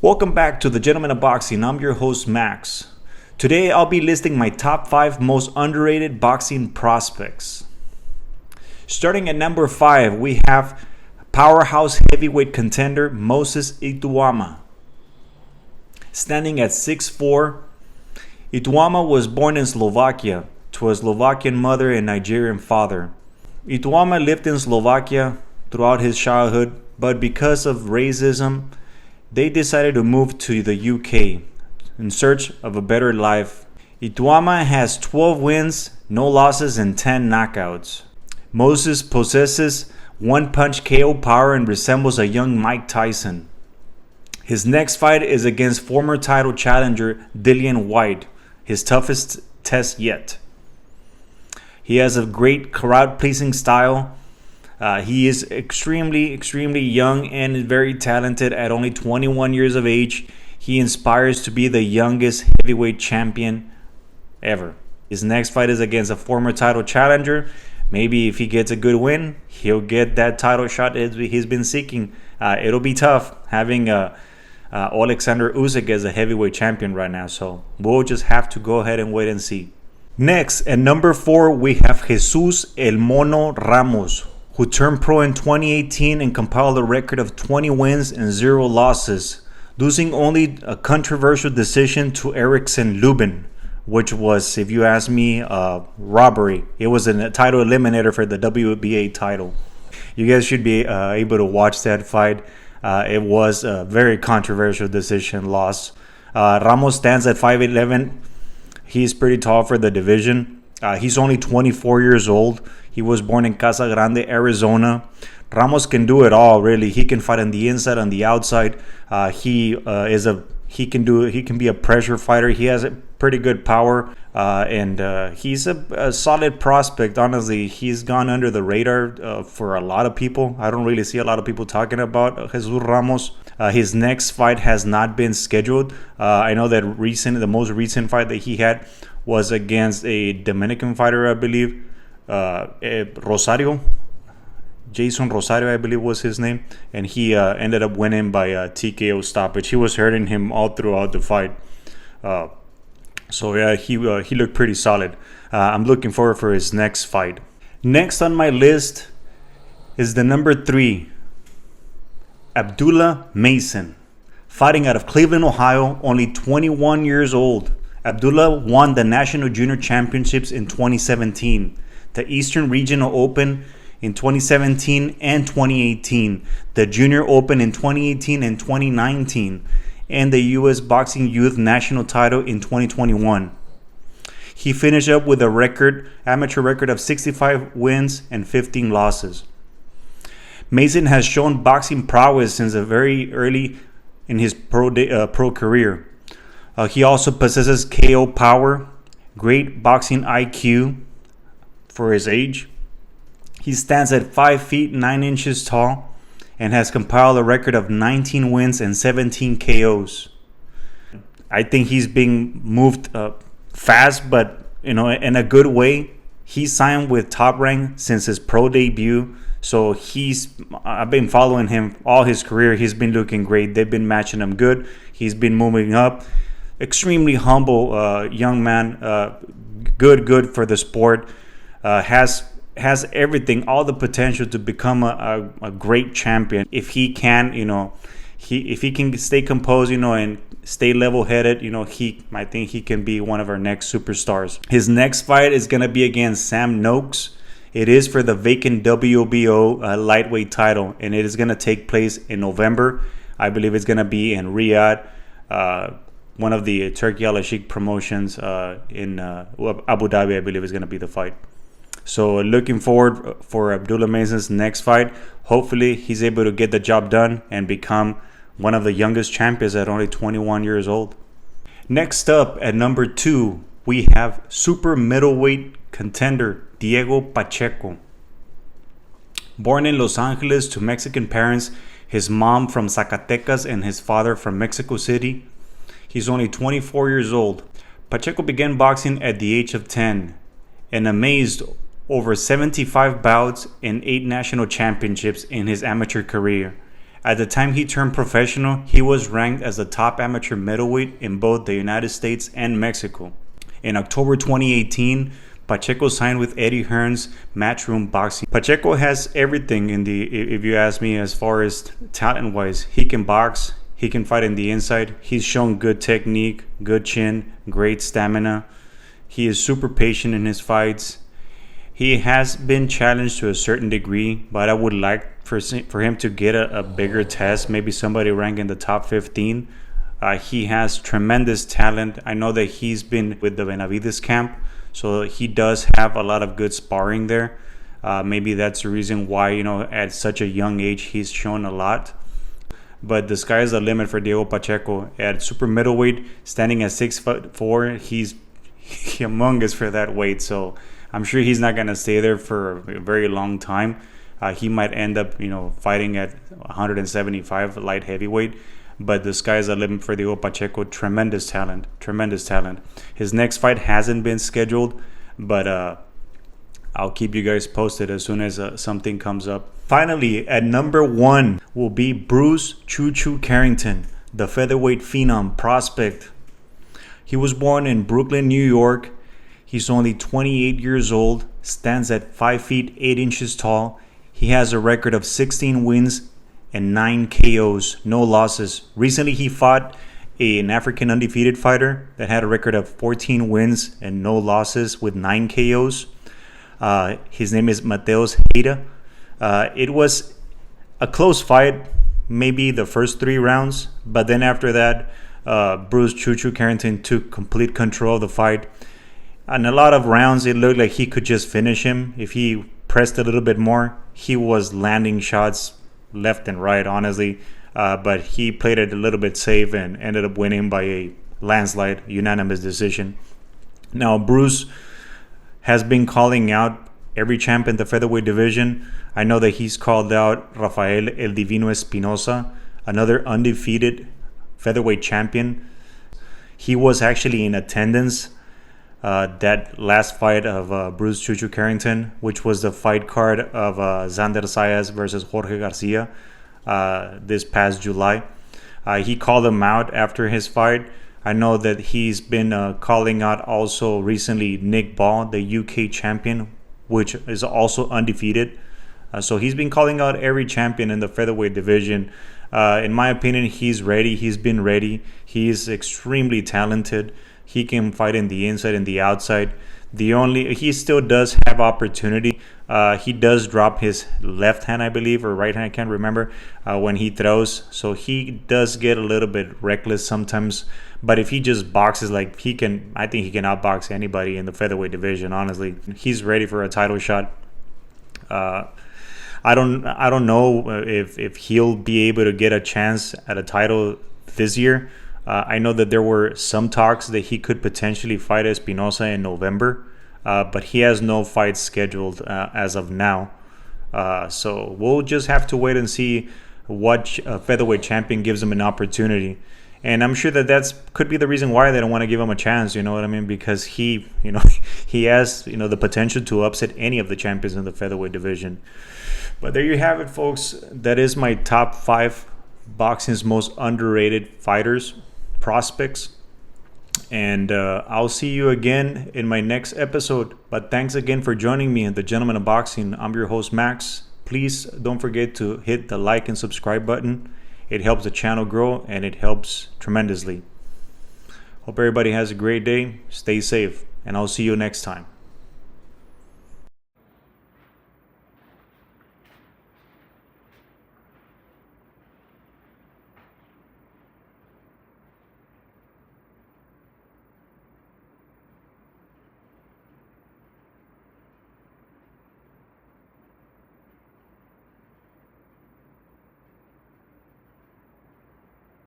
Welcome back to the Gentleman of Boxing. I'm your host, Max. Today I'll be listing my top 5 most underrated boxing prospects. Starting at number 5, we have powerhouse heavyweight contender Moses Ituama. Standing at 6'4", Ituama was born in Slovakia to a Slovakian mother and Nigerian father. Ituama lived in Slovakia throughout his childhood, but because of racism, they decided to move to the UK in search of a better life. Ituama has 12 wins, no losses, and 10 knockouts. Moses possesses one-punch KO power and resembles a young Mike Tyson. His next fight is against former title challenger Dillian Whyte, his toughest test yet. He has a great crowd-pleasing style. He is extremely young and very talented. At only 21 years of age, he inspires to be the youngest heavyweight champion ever. His next fight is against a former title challenger. Maybe if he gets a good win, he'll get that title shot he's been seeking. It'll be tough having Alexander Usyk as a heavyweight champion right now, so we'll just have to go ahead and wait and see. Next, at number 4, we have Jesus El Mono Ramos, who turned pro in 2018 and compiled a record of 20 wins and 0 losses, losing only a controversial decision to Erickson Lubin, which was, if you ask me, robbery. It was a title eliminator for the WBA title. You guys should be able to watch that fight. It was a very controversial decision loss. Ramos stands at 5'11". He's pretty tall for the division. He's only 24 years old. He was born in Casa Grande, Arizona. Ramos can do it all, really. He can fight on the inside, on the outside. He can be a pressure fighter. He has a pretty good power, and he's a solid prospect. Honestly, he's gone under the radar for a lot of people. I don't really see a lot of people talking about Jesus Ramos. His next fight has not been scheduled. I know that the most recent fight that he had was against a Dominican fighter, I believe, Rosario. Jason Rosario, I believe was his name, and he ended up winning by TKO stoppage. He was hurting him all throughout the fight. So yeah, he looked pretty solid. I'm looking forward for his next fight. Next on my list is the number 3, Abdullah Mason, fighting out of Cleveland, Ohio, only 21 years old. Abdullah won the National Junior Championships in 2017, the Eastern Regional Open in 2017 and 2018, the Junior Open in 2018 and 2019, and the U.S. Boxing Youth National title in 2021. He finished up with a amateur record of 65 wins and 15 losses. Mason has shown boxing prowess since very early in his pro career. He also possesses KO power, great boxing IQ for his age. He stands at 5 feet 9 inches tall and has compiled a record of 19 wins and 17 KOs. I think he's being moved fast, but in a good way. He signed with Top Rank since his pro debut, so I've been following him all his career. He's been looking great. They've been matching him good. He's been moving up. Extremely humble young man. Good for the sport. Has everything, all the potential to become a great champion if he can, if he can stay composed, and stay level-headed, I think he can be one of our next superstars. His next fight is gonna be against Sam Noakes. It is for the vacant WBO lightweight title, and it is gonna take place in November. I believe it's gonna be in Riyadh, one of the Turkey Al-Sheikh promotions in Abu Dhabi. I believe is gonna be the fight. So looking forward for Abdullah Mason's next fight. Hopefully he's able to get the job done and become one of the youngest champions at only 21 years old. Next up at number 2, we have super middleweight contender Diego Pacheco. Born in Los Angeles to Mexican parents, his mom from Zacatecas and his father from Mexico City, he's only 24 years old. Pacheco began boxing at the age of 10 and amazed over 75 bouts and 8 national championships in his amateur career. At the time he turned professional, he was ranked as the top amateur middleweight in both the United States and Mexico. In October 2018, Pacheco signed with Eddie Hearn's Matchroom Boxing. Pacheco has everything if you ask me, as far as talent-wise. He can box, he can fight in the inside. He's shown good technique, good chin, great stamina. He is super patient in his fights. He has been challenged to a certain degree, but I would like for him to get a bigger test, maybe somebody ranked in the top 15. He has tremendous talent. I know that he's been with the Benavides camp, so he does have a lot of good sparring there. Maybe that's the reason why, at such a young age, he's shown a lot. But the sky is the limit for Diego Pacheco. At super middleweight, standing at 6'4", he's humongous for that weight. So I'm sure he's not going to stay there for a very long time. He might end up, fighting at 175 light heavyweight. But the sky is the limit for Diego Pacheco. Tremendous talent. His next fight hasn't been scheduled, but I'll keep you guys posted as soon as something comes up. Finally, at number 1 will be Bruce Choo Choo Carrington, the featherweight phenom prospect. He was born in Brooklyn, New York. He's only 28 years old, stands at 5 feet 8 inches tall. He has a record of 16 wins and 9 KOs, no losses. Recently, he fought an African undefeated fighter that had a record of 14 wins and no losses with 9 KOs. His name is Mateus Heida. It was a close fight, maybe the first 3 rounds, but then after that, Bruce Choo Choo Carrington took complete control of the fight. In a lot of rounds, it looked like he could just finish him. If he pressed a little bit more, he was landing shots left and right, honestly. But he played it a little bit safe and ended up winning by a landslide, unanimous decision. Now, Bruce has been calling out every champ in the featherweight division. I know that he's called out Rafael El Divino Espinosa, another undefeated featherweight champion. He was actually in attendance that last fight of Bruce Choo Choo Carrington, which was the fight card of Xander Zayas versus Jorge Garcia this past July. He called him out after his fight. I know that he's been calling out also recently Nick Ball, the UK champion, which is also undefeated. So he's been calling out every champion in the featherweight division. In my opinion, he's ready. He's been ready. He's extremely talented. He can fight in the inside and the outside. He still does have opportunity. He does drop his left hand, I believe, or right hand, I can't remember, when he throws. So he does get a little bit reckless sometimes. But if he just boxes I think he can outbox anybody in the featherweight division, honestly. He's ready for a title shot. I don't know if he'll be able to get a chance at a title this year. I know that there were some talks that he could potentially fight Espinosa in November, but he has no fights scheduled as of now. So we'll just have to wait and see what featherweight champion gives him an opportunity. And I'm sure that could be the reason why they don't want to give him a chance, you know what I mean? Because he has, the potential to upset any of the champions in the featherweight division. But there you have it, folks. That is my top 5 boxing's most underrated fighters, prospects. And I'll see you again in my next episode. But thanks again for joining me in the Gentleman of Boxing. I'm your host, Max. Please don't forget to hit the like and subscribe button. It helps the channel grow and it helps tremendously. Hope everybody has a great day. Stay safe, and I'll see you next time.